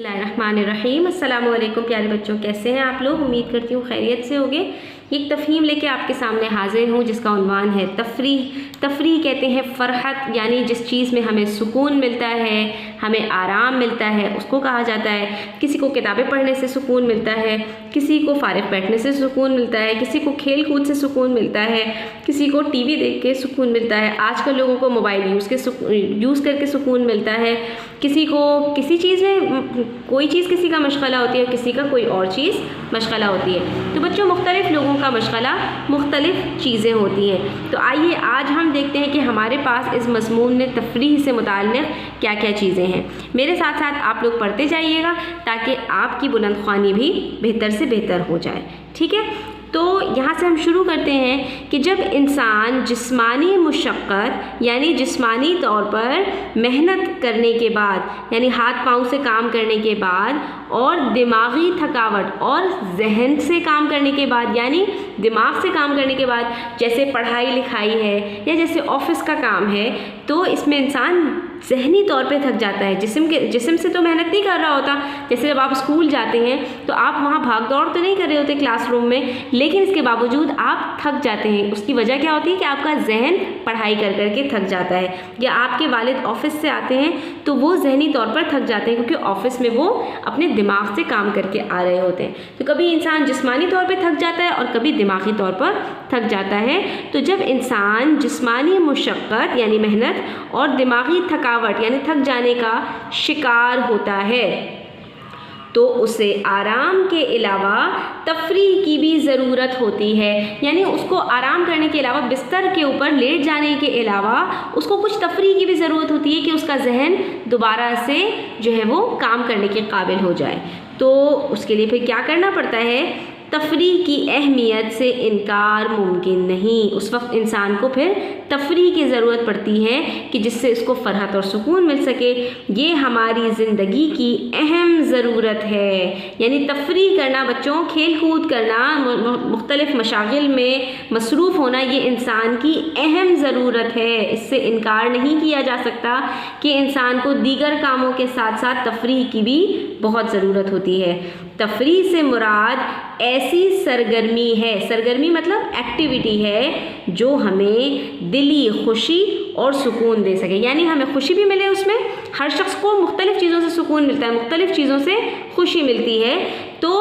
बिस्मिल्लाहिर्रहमानिर्रहीम। अस्सलाम वालेकुम प्यारे बच्चों, कैसे हैं आप लोग? उम्मीद करती हूँ खैरियत से होंगे। एक तफ़हीम लेके आपके सामने हाजिर हूँ जिसका उन्वान है तफरीह। तफरीह कहते हैं फ़रहत, यानी जिस चीज़ में हमें सुकून मिलता है, हमें आराम मिलता है, उसको कहा जाता है। किसी को किताबें पढ़ने से सुकून मिलता है, किसी को फ़ारिग बैठने से सुकून मिलता है, किसी को खेल कूद से सुकून मिलता है, किसी को टीवी देख के सुकून मिलता है। आजकल लोगों को मोबाइल यूज़ करके सुकून मिलता है। किसी को किसी चीज़ में कोई चीज़ किसी का मशग़ला होती है, किसी का कोई और चीज़ मशग़ला होती है। तो बच्चों, मुख्तलिफ़ लोगों का मशग़ला मुख्तलिफ़ चीज़ें होती हैं। तो आइए आज हम देखते हैं कि हमारे पास इस मज़मून में तफरीह से मुताल्लिक़ क्या क्या चीज़ें हैं। मेरे साथ साथ आप लोग पढ़ते जाइएगा ताकि आपकी बुलंदख्वानी भी बेहतर से बेहतर हो जाए, ठीक है। तो यहाँ से हम शुरू करते हैं कि जब इंसान जिस्मानी मुशक्क़त यानी जिस्मानी तौर पर मेहनत करने के बाद, यानी हाथ पाँव से काम करने के बाद, और दिमागी थकावट और जहन से काम करने के बाद, यानी दिमाग से काम करने के बाद, जैसे पढ़ाई लिखाई है या जैसे ऑफिस का काम है, तो इसमें इंसान ज़हनी तौर पे थक जाता है। जिस्म से तो मेहनत नहीं कर रहा होता। जैसे जब आप स्कूल जाते हैं तो आप वहाँ भाग दौड़ तो नहीं कर रहे होते क्लासरूम में, लेकिन इसके बावजूद आप थक जाते हैं। उसकी वजह क्या होती है कि आपका जहन पढ़ाई कर के थक जाता है। या आपके वालिद ऑफिस से आते हैं तो वो ज़हनी तौर पर थक जाते हैं, क्योंकि ऑफिस में वो अपने दिमाग से काम करके आ रहे होते हैं। तो कभी इंसान जिस्मानी तौर पर थक जाता है और कभी दिमागी तौर पर थक जाता है। तो जब इंसान जिस्मानी मुशक्क़त यानी मेहनत और दिमागी थकावट यानी थक जाने का शिकार होता है, तो उसे आराम के अलावा तफरीह की भी ज़रूरत होती है। यानी उसको आराम करने के अलावा, बिस्तर के ऊपर लेट जाने के अलावा, उसको कुछ तफरीह की भी ज़रूरत होती है कि उसका जहन दोबारा से जो है वो काम करने के काबिल हो जाए। तो उसके लिए फिर क्या करना पड़ता है? तफरीह की अहमियत से इनकार मुमकिन नहीं। उस वक्त इंसान को फिर तफरीह की ज़रूरत पड़ती है कि जिससे इसको फ़रहत और सुकून मिल सके। ये हमारी ज़िंदगी की अहम ज़रूरत है। यानी तफरीह करना, बच्चों खेल कूद करना, मुख्तलिफ़ मशागिल में मसरूफ़ होना, ये इंसान की अहम ज़रूरत है। इससे इनकार नहीं किया जा सकता कि इंसान को दीगर कामों के साथ साथ तफरीह की भी बहुत ज़रूरत होती है। तफरीह से मुराद ऐसी सरगर्मी है, सरगर्मी मतलब एक्टिविटी है, जो हमें दिली खुशी और सुकून दे सके। यानी हमें खुशी भी मिले उसमें। हर शख्स को मुख्तलिफ़ चीज़ों से सुकून मिलता है, मुख्तलिफ़ चीज़ों से खुशी मिलती है। तो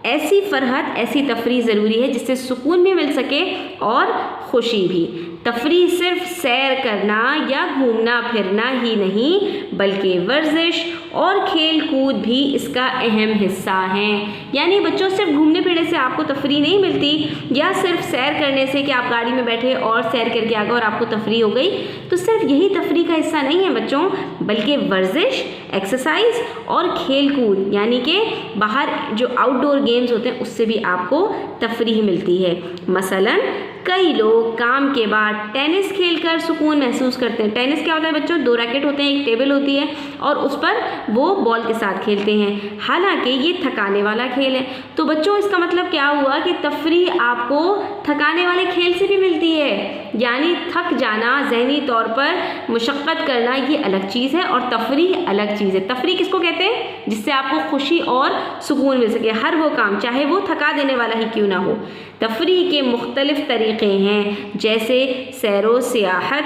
ऐसी फ़रहत, ऐसी तफरीह ज़रूरी है जिससे सुकून भी मिल सके और खुशी भी। तफरीह सिर्फ सैर करना या घूमना फिरना ही नहीं, बल्कि वर्जिश और खेल कूद भी इसका अहम हिस्सा हैं। यानी बच्चों, सिर्फ घूमने फिरने से आपको तफरीह नहीं मिलती, या सिर्फ सैर करने से कि आप गाड़ी में बैठे और सैर करके आ गए और आपको तफरीह हो गई, तो सिर्फ यही तफरीह का हिस्सा नहीं है बच्चों, बल्कि वर्जिश, एक्सरसाइज और खेल कूद, यानी कि बाहर जो आउटडोर गेम्स होते हैं उससे भी आपको तफरीह मिलती है। मसलन कई लोग काम के बाद टेनिस खेलकर सुकून महसूस करते हैं। टेनिस क्या होता है बच्चों? 2 रैकेट होते हैं, एक टेबल होती है और उस पर वो बॉल के साथ खेलते हैं। हालांकि ये थकाने वाला खेल है। तो बच्चों, इसका मतलब क्या हुआ कि तफरीह आपको थकाने वाले खेल से भी मिलती है। यानी थक जाना, ज़हनी तौर पर मुशक्क़त करना, ये अलग चीज़ है और तफरीह अलग चीज़ है। तफरीह किसको कहते हैं? जिससे आपको खुशी और सुकून मिल सके, हर वो काम चाहे वो थका देने वाला ही क्यों ना हो। तफरीह के मुख्तलिफ़ तरीक़े हैं, जैसे सैरो सियाहत,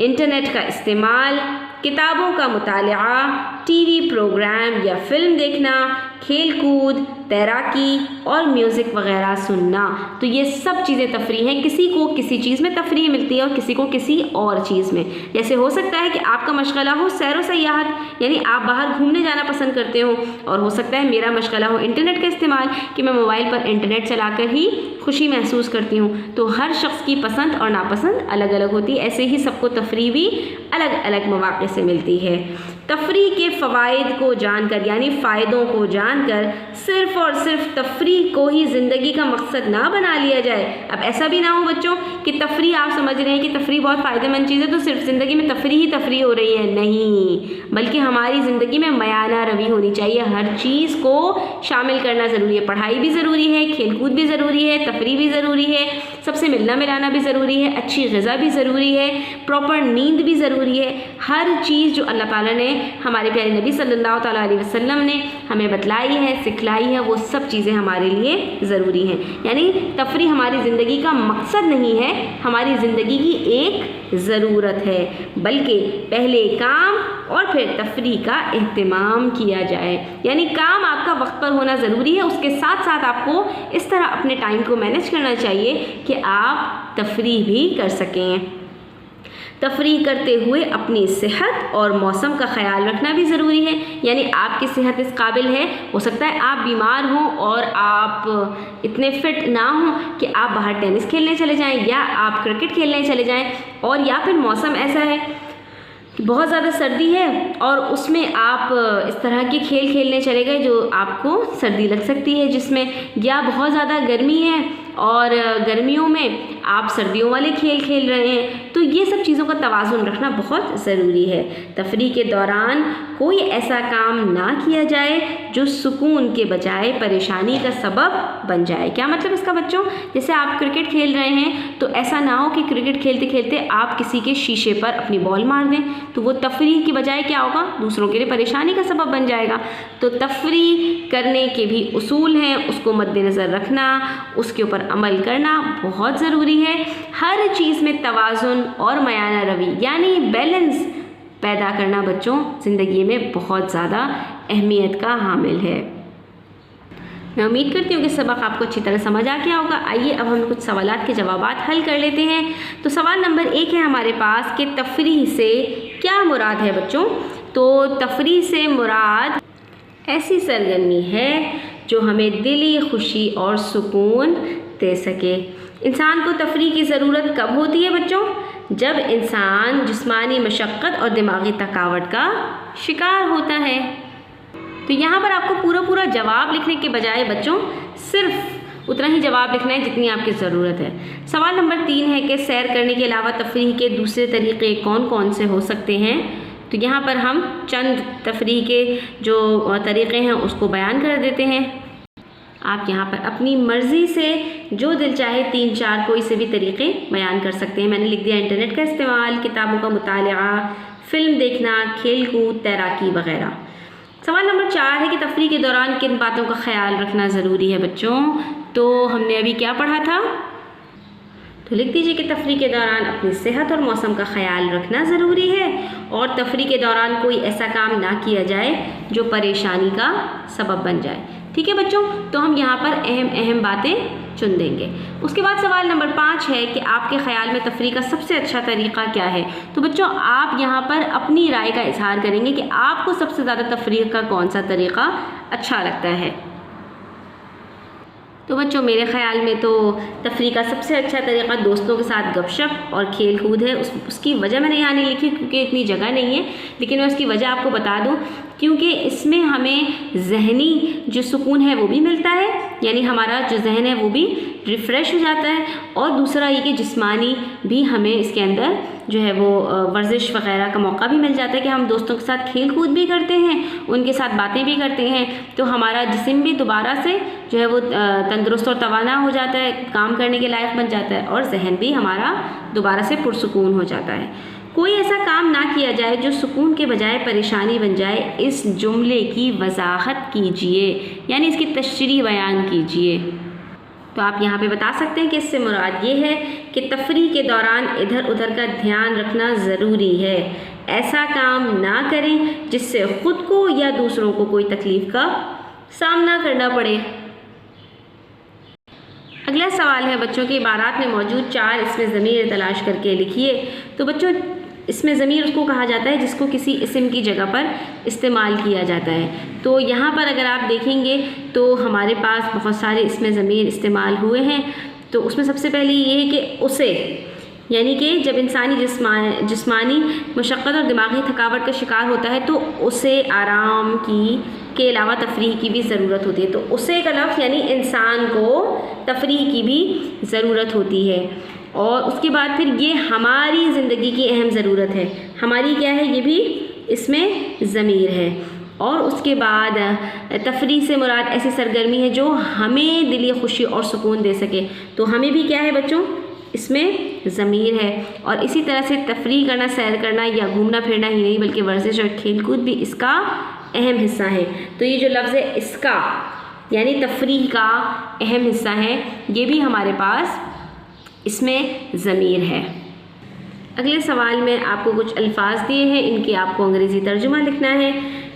इंटरनेट का इस्तेमाल, किताबों का मुतालिआ, टीवी प्रोग्राम या फ़िल्म देखना, खेल कूद, तैराकी और म्यूज़िक वग़ैरह सुनना। तो ये सब चीज़ें तफरीह हैं। किसी को किसी चीज़ में तफरीह मिलती है और किसी को किसी और चीज़ में। जैसे हो सकता है कि आपका मशग़ला हो सैरो सयाहत, यानी आप बाहर घूमने जाना पसंद करते हो, और हो सकता है मेरा मशग़ला हो इंटरनेट का इस्तेमाल, कि मैं मोबाइल पर इंटरनेट चलाकर ही खुशी महसूस करती हूँ। तो हर शख्स की पसंद और नापसंद अलग अलग होती है। ऐसे ही सबको तफरीह भी अलग अलग मौक़े से मिलती है। तफरीह के फ़वाइद को जानकर, यानी फ़ायदों को जानकर, सिर्फ़ और सिर्फ तफरीह को ही ज़िंदगी का मकसद ना बना लिया जाए। अब ऐसा भी ना हो बच्चों कि तफरीह, आप समझ रहे हैं कि तफरीह बहुत फ़ायदेमंद चीज़ है तो सिर्फ ज़िंदगी में तफरीह ही तफरीह हो रही है। नहीं, बल्कि हमारी ज़िंदगी में मयाना रवी होनी चाहिए। हर चीज़ को शामिल करना ज़रूरी है। पढ़ाई भी ज़रूरी है, खेल कूद भी ज़रूरी है, तफरीह भी ज़रूरी है, सबसे मिलना मिलाना भी ज़रूरी है, अच्छी ग़िज़ा भी ज़रूरी है, प्रॉपर नींद भी ज़रूरी है। हर चीज़ जो अल्लाह ताला ने हमारे प्यारे नबी सल्लल्लाहु ताला अलैहि वसल्लम ने हमें बतलाई है, सिखलाई है, वो सब चीज़ें हमारे लिए ज़रूरी हैं। यानी तफरीह हमारी ज़िंदगी का मकसद नहीं है, हमारी ज़िंदगी की एक ज़रूरत है, बल्कि पहले काम और फिर तफरीह का एहतमाम किया जाए। यानी काम आपका वक्त पर होना ज़रूरी है, उसके साथ साथ आपको इस तरह अपने टाइम को मैनेज करना चाहिए कि आप तफरीह भी कर सकें। तफरीह करते हुए अपनी सेहत और मौसम का ख्याल रखना भी ज़रूरी है। यानी आपकी सेहत इस काबिल है, हो सकता है आप बीमार हों और आप इतने फिट ना हों कि आप बाहर टेनिस खेलने चले जाएं या आप क्रिकेट खेलने चले जाएं, और या फिर मौसम ऐसा है कि बहुत ज़्यादा सर्दी है और उसमें आप इस तरह के खेल खेलने चले गए जो आपको सर्दी लग सकती है जिसमें, या बहुत ज़्यादा गर्मी है और गर्मियों में आप सर्दियों वाले खेल खेल रहे हैं, तो ये सब चीज़ों का तवाज़ुन रखना बहुत ज़रूरी है। तफरीह के दौरान कोई ऐसा काम ना किया जाए जो सुकून के बजाय परेशानी का सबब बन जाए। क्या मतलब इसका बच्चों? जैसे आप क्रिकेट खेल रहे हैं तो ऐसा ना हो कि क्रिकेट खेलते खेलते आप किसी के शीशे पर अपनी बॉल मार दें, तो वो तफरीह की बजाय क्या होगा, दूसरों के लिए परेशानी का सबब बन जाएगा। तो तफरीह करने के भी उसूल हैं, उसको मद्देनज़र रखना, उसके ऊपर अमल करना बहुत ज़रूरी है। हर चीज़ में तवाज़ुन और मयाना रवि यानी बैलेंस पैदा करना बच्चों ज़िंदगी में बहुत ज़्यादा अहमियत का हामिल है। मैं उम्मीद करती हूँ कि सबक आपको अच्छी तरह समझ आ गया होगा। आइए अब हम कुछ सवालात के जवाबात हल कर लेते हैं। तो सवाल नंबर 1 है हमारे पास कि तफरीह से क्या मुराद है बच्चों? तो तफरीह से मुराद ऐसी सरगर्मी है जो हमें दिली खुशी और सुकून दे सके। इंसान को तफरीह की ज़रूरत कब होती है बच्चों? जब इंसान जिस्मानी मशक्क़त और दिमागी थकावट का शिकार होता है। तो यहाँ पर आपको पूरा जवाब लिखने के बजाय बच्चों सिर्फ उतना ही जवाब लिखना है जितनी आपकी ज़रूरत है। सवाल नंबर 3 है कि सैर करने के अलावा तफरीह के दूसरे तरीक़े कौन कौन से हो सकते हैं? तो यहाँ पर हम चंद तफरीह के जो तरीक़े हैं उसको बयान कर देते हैं। आप यहाँ पर अपनी मर्ज़ी से जो दिल चाहे 3-4 कोई से भी तरीक़े बयान कर सकते हैं। मैंने लिख दिया इंटरनेट का इस्तेमाल, किताबों का मुतालिआ, फ़िल्म देखना, खेल कूद, तैराकी वग़ैरह। सवाल नंबर 4 है कि तफरीह के दौरान किन बातों का ख्याल रखना ज़रूरी है बच्चों? तो हमने अभी क्या पढ़ा था? तो लिख दीजिए कि तफरीह के दौरान अपनी सेहत और मौसम का ख्याल रखना ज़रूरी है और तफरीह के दौरान कोई ऐसा काम ना किया जाए जो परेशानी का सबब बन जाए। ठीक है बच्चों, तो हम यहाँ पर अहम बातें चुन देंगे। उसके बाद सवाल नंबर 5 है कि आपके ख़्याल में तफरीह का सबसे अच्छा तरीक़ा क्या है? तो बच्चों आप यहाँ पर अपनी राय का इजहार करेंगे कि आपको सबसे ज़्यादा तफरीह का कौन सा तरीक़ा अच्छा लगता है। तो बच्चों मेरे ख़्याल में तो तफरीह का सबसे अच्छा तरीक़ा दोस्तों के साथ गपशप और खेल कूद है। उसकी वजह मैंने यहाँ नहीं लिखी क्योंकि इतनी जगह नहीं है, लेकिन मैं उसकी वजह आपको बता दूँ क्योंकि इसमें हमें ज़हनी जो सुकून है वो भी मिलता है, यानी हमारा जो जहन है वो भी रिफ़्रेश हो जाता है, और दूसरा ये कि जिस्मानी भी हमें इसके अंदर जो है वो वर्जिश वग़ैरह का मौका भी मिल जाता है कि हम दोस्तों के साथ खेल कूद भी करते हैं, उनके साथ बातें भी करते हैं, तो हमारा जिस्म भी दोबारा से जो है वो तंदुरुस्त और तवाना हो जाता है, काम करने के लायक बन जाता है, और जहन भी हमारा दोबारा से पुरसुकून हो जाता है। कोई ऐसा काम ना किया जाए जो सुकून के बजाय परेशानी बन जाए। इस जुमले की वजाहत कीजिए, यानी इसकी तशरीह बयान कीजिए। तो आप यहाँ पे बता सकते हैं कि इससे मुराद ये है कि तफरीह के दौरान इधर उधर का ध्यान रखना ज़रूरी है। ऐसा काम ना करें जिससे ख़ुद को या दूसरों को कोई तकलीफ़ का सामना करना पड़े। अगला सवाल है बच्चों की इबारात में मौजूद 4 इसमें ज़मीर तलाश करके लिखिए। तो बच्चों इसमें ज़मीर उसको कहा जाता है जिसको किसी इस्म की जगह पर इस्तेमाल किया जाता है। तो यहाँ पर अगर आप देखेंगे तो हमारे पास बहुत सारे इसमें ज़मीर इस्तेमाल हुए हैं। तो उसमें सबसे पहले ये है कि उसे, यानी कि जब इंसानी जिस्मानी मशक्क़त और दिमागी थकावट का शिकार होता है तो उसे आराम के अलावा तफरीह की भी ज़रूरत होती है। तो उसे का लफ्ज़ यानी इंसान को तफरीह की भी ज़रूरत होती है। और उसके बाद फिर ये हमारी ज़िंदगी की अहम ज़रूरत है। हमारी क्या है? ये भी इसमें ज़मीर है। اور اس کے بعد تفریح سے مراد ایسی سرگرمی ہے جو ہمیں دلی خوشی اور سکون دے سکے. تو ہمیں بھی کیا ہے بچوں؟ اس میں ضمیر ہے. اور اسی طرح سے تفریح کرنا، سیر کرنا یا گھومنا پھرنا ہی نہیں بلکہ ورزش اور کھیل کود بھی اس کا اہم حصہ ہے. تو یہ جو لفظ ہے اس کا یعنی تفریح کا اہم حصہ ہے، یہ بھی ہمارے پاس اس میں ضمیر ہے. اگلے سوال میں آپ کو کچھ الفاظ دیے ہیں، ان کی آپ کو انگریزی ترجمہ لکھنا ہے.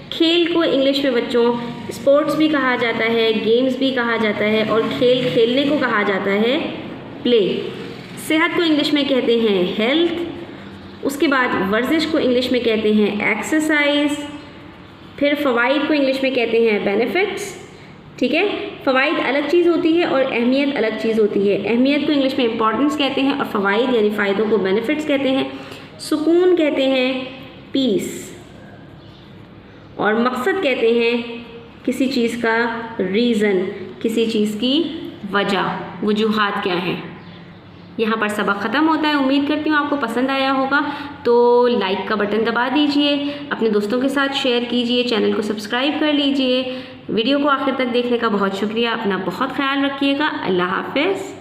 کھیل کو انگلش میں بچوں اسپورٹس بھی کہا جاتا ہے، گیمز بھی کہا جاتا ہے، اور کھیل کھیلنے کو کہا جاتا ہے پلے. صحت کو انگلش میں کہتے ہیں ہیلتھ. اس کے بعد ورزش کو انگلش میں کہتے ہیں ایکسرسائز. پھر فوائد کو انگلش میں کہتے ہیں بینیفٹس. ٹھیک ہے، فوائد الگ چیز ہوتی ہے اور اہمیت الگ چیز ہوتی ہے. اہمیت کو انگلش میں امپورٹنس کہتے ہیں اور فوائد یعنی فائدوں کو بینیفٹس کہتے ہیں. سکون کہتے ہیں پیس، اور مقصد کہتے ہیں کسی چیز کا ریزن، کسی چیز کی وجہ، وجوہات کیا ہیں. یہاں پر سبق ختم ہوتا ہے. امید کرتی ہوں آپ کو پسند آیا ہوگا. تو لائک کا بٹن دبا دیجئے، اپنے دوستوں کے ساتھ شیئر کیجئے، چینل کو سبسکرائب کر لیجئے. ویڈیو کو آخر تک دیکھنے کا بہت شکریہ. اپنا بہت خیال رکھیے گا. اللہ حافظ.